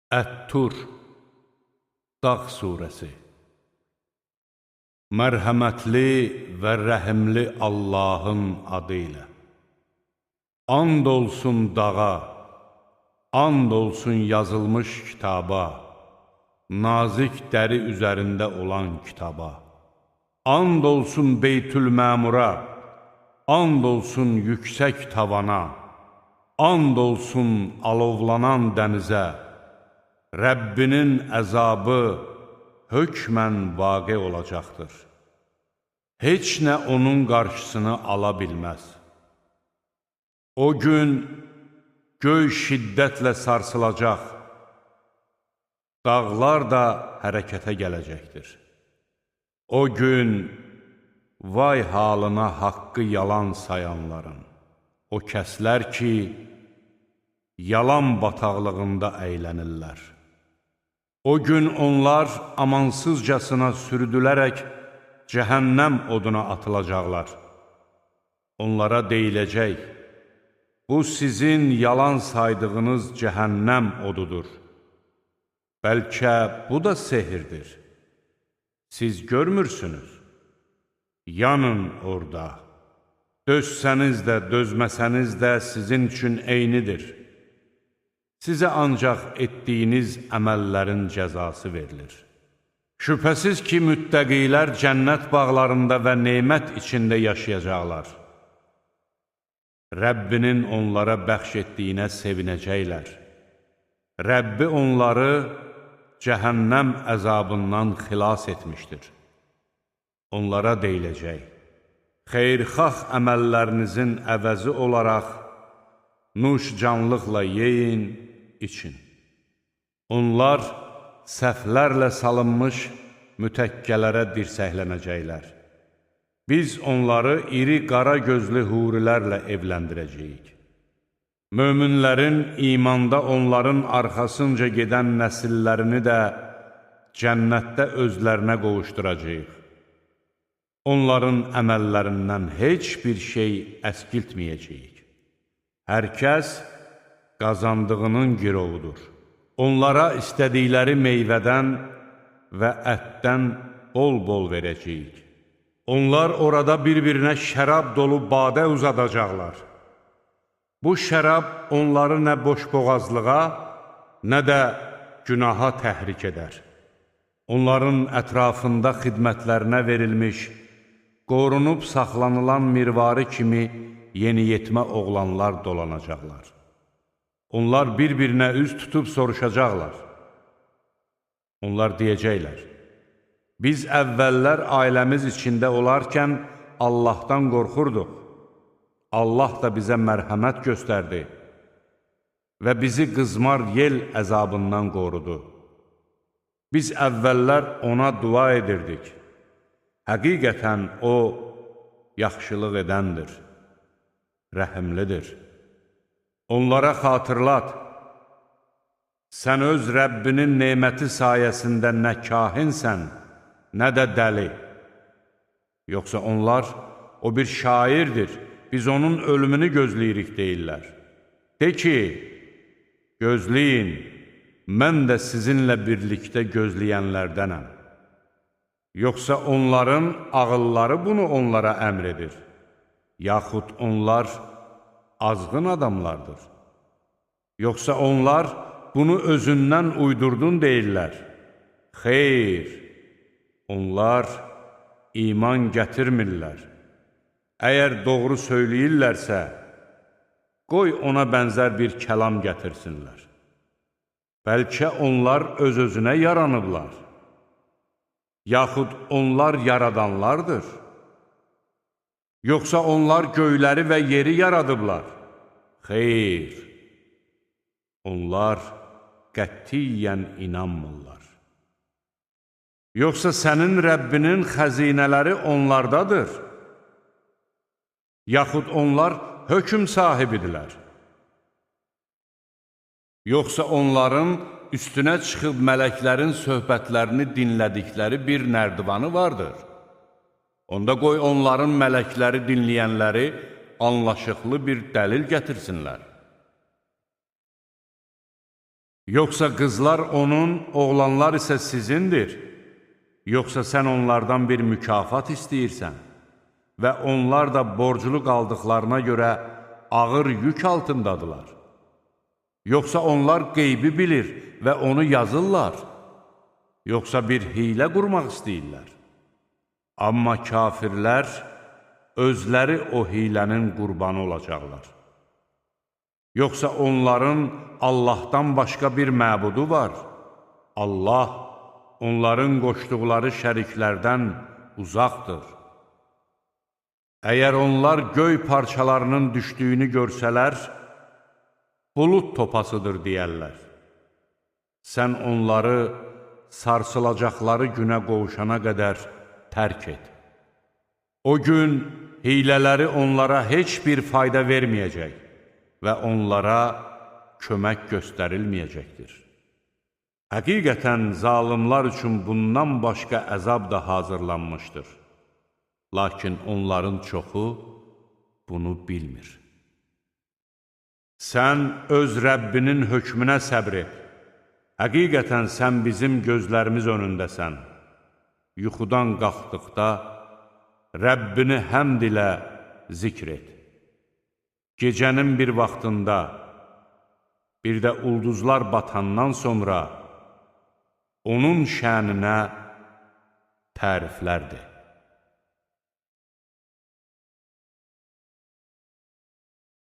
Ət-Tur, Dağ surəsi. Mərhəmətli və rəhimli Allahın adı ilə. And olsun dağa, and olsun yazılmış kitaba, nazik dəri üzərində olan kitaba. And olsun Beytül-Məmura, and olsun yüksək tavana, and olsun alovlanan dənizə. Rəbbinin əzabı hökmən vaqe olacaqdır. Heç nə onun qarşısını ala bilməz. O gün göy şiddətlə sarsılacaq, dağlar da hərəkətə gələcəkdir. O gün vay halına haqqı yalan sayanların, o kəslər ki, yalan bataqlığında əylənirlər. O gün onlar amansızcasına sürüdülərək cəhənnəm oduna atılacaqlar. Onlara deyiləcək, bu sizin yalan saydığınız cəhənnəm odudur. Bəlkə bu da sehirdir. Siz görmürsünüz. Yanın orada. Dözsəniz də, dözməsəniz də sizin üçün eynidir. Sizə ancaq etdiyiniz əməllərin cəzası verilir. Şübhəsiz ki, müttəqilər cənnət bağlarında və nemət içində yaşayacaqlar. Rəbbinin onlara bəxş etdiyinə sevinəcəklər. Rəbbi onları cəhənnəm əzabından xilas etmişdir. Onlara deyiləcək, xeyirxah əməllərinizin əvəzi olaraq nuş canlıqla yeyin, için. Onlar səhvlərlə salınmış mütəkkələrə dirsəklənəcəklər. Biz onları iri qara gözlü hurilərlə evləndirəcəyik. Möminlərin imanda onların arxasınca gedən nəsillərini də cənnətdə özlərinə qovuşduracağıq. Onların əməllərindən heç bir şey əskiltməyəcəyik. Hər kəs qazandığının girovudur. Onlara istədikləri meyvədən və ətdən bol-bol verəcəyik. Onlar orada bir-birinə şərab dolu badə uzadacaqlar. Bu şərab onları nə boşboğazlığa, nə də günaha təhrik edər. Onların ətrafında xidmətlərinə verilmiş, qorunub saxlanılan mirvari kimi yeniyetmə oğlanlar dolanacaqlar. Onlar bir-birinə üz tutub soruşacaqlar. Onlar deyəcəklər, biz əvvəllər ailəmiz içində olarkən Allahdan qorxurduq. Allah da bizə mərhəmət göstərdi və bizi qızmar yel əzabından qorudu. Biz əvvəllər ona dua edirdik. Həqiqətən o yaxşılıq edəndir, rəhimlidir. Onlara xatırlat, sən öz Rəbbinin neməti sayəsində nə kahinsən, nə də dəli. Yoxsa onlar, o bir şairdir, biz onun ölümünü gözləyirik deyirlər. De ki, gözləyin, mən də sizinlə birlikdə gözləyənlərdənəm. Yoxsa onların ağılları bunu onlara əmr edir, yaxud onlar azğın adamlardır. Yoxsa onlar bunu özündən uydurdun deyirlər. Xeyr, onlar iman gətirmirlər. Əgər doğru söyləyirlərsə, qoy ona bənzər bir kəlam gətirsinlər. Bəlkə onlar öz-özünə yaranıblar. Yaxud onlar yaradanlardır. Yoxsa onlar göyləri və yeri yaradıblar. Xeyr, onlar qətiyyən inanmırlar. Yoxsa sənin Rəbbinin xəzinələri onlardadır. Yaxud onlar hökm sahibidirlər. Yoxsa onların üstünə çıxıb mələklərin söhbətlərini dinlədikləri bir nərdivanı vardır. Onda qoy onların mələkləri dinləyənləri anlaşıqlı bir dəlil gətirsinlər. Yoxsa qızlar onun, oğlanlar isə sizindir. Yoxsa sən onlardan bir mükafat istəyirsən və onlar da borclu qaldıqlarına görə ağır yük altındadılar. Yoxsa onlar qeybi bilir və onu yazırlar. Yoxsa bir hiylə qurmaq istəyirlər. Amma kafirlər özləri o hilənin qurbanı olacaqlar. Yoxsa onların Allahdan başqa bir məbudu var. Allah onların qoşduqları şəriklərdən uzaqdır. Əgər onlar göy parçalarının düşdüyünü görsələr, bulud topasıdır deyərlər. Sən onları sarsılacaqları günə qovuşana qədər tərk et. O gün hilələri onlara heç bir fayda verməyəcək və onlara kömək göstərilməyəcəkdir. Həqiqətən zalimlar üçün bundan başqa əzab da hazırlanmışdır. Lakin onların çoxu bunu bilmir. Sən öz Rəbbinin hökmünə səbr et. Həqiqətən sən bizim gözlərimiz önündəsən. Yuxudan qalxdıqda Rəbbini həmd ilə zikr et. Gecənin bir vaxtında, bir də ulduzlar batandan sonra onun şəninə təriflərdir.